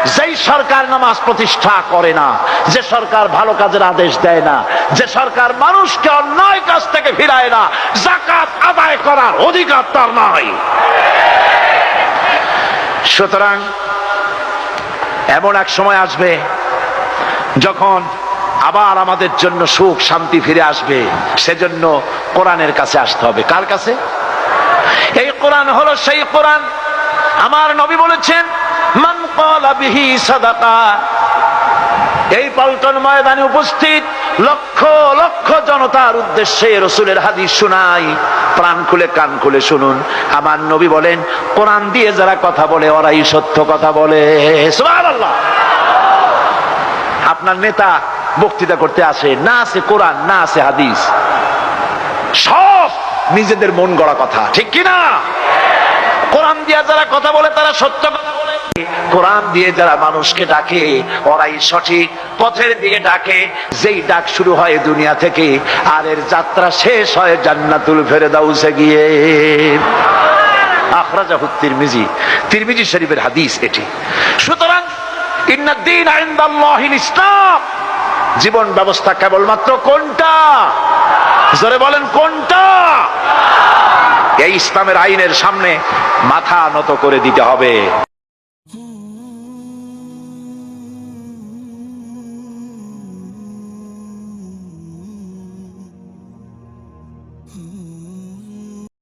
যেই সরকার নামাজ প্রতিষ্ঠা করে না, যে সরকার ভালো কাজের আদেশ দেয় না, যে সরকার মানুষকে অন্যায় কাজ থেকে ফিরায় না, যাকাত আদায় করার অধিকার তার নাই। সুতরাং এমন এক সময় আসবে যখন আবার আমাদের জন্য সুখ শান্তি ফিরে আসবে। সেজন্য কোরআনের কাছে আসতে হবে। কার কাছে? এই কোরআন হলো সেই কোরআন। আমার নবী বলেছেন, মান ক্বালা বিহি সাদাকা। এই পল্টন ময়দানে উপস্থিত লক্ষ লক্ষ জনতার উদ্দেশ্যে রাসূলের হাদিস শোনাই, প্রাণ খুলে কান খুলে শুনুন। আমার নবী বলেন, কোরআন দিয়ে যারা কথা বলে ওরাই সত্য কথা বলে। সুবহানাল্লাহ। আপনার নেতা বক্তৃতা করতে আসে, না আছে কোরআন, না আছে হাদিস, সব নিজেদের মন গড়া কথা, ঠিক কিনা? কোরআন দিয়ে যারা কথা বলে তারা সত্য কথা বলে, কোরআন দিয়ে যারা মানুষকে ডাকে ওরাই সঠিক পথের দিকে ডাকে। যেই ডাক শুরু হয় দুনিয়া থেকে, আর এর যাত্রা শেষ হয় জান্নাতুল ফেরদাউসে গিয়ে। আখরাজাহু তিরমিজি, তিরমিজি শরীফের হাদিস এটি। সুতরাং ইন্নাদ-দীন ইনদাল্লাহিল ইসলাম। জীবন ব্যবস্থা কেবলমাত্র কোনটা? জোরে বলেন, কোনটা? এই ইসলামের আইনের সামনে মাথা নত করে দিতে হবে।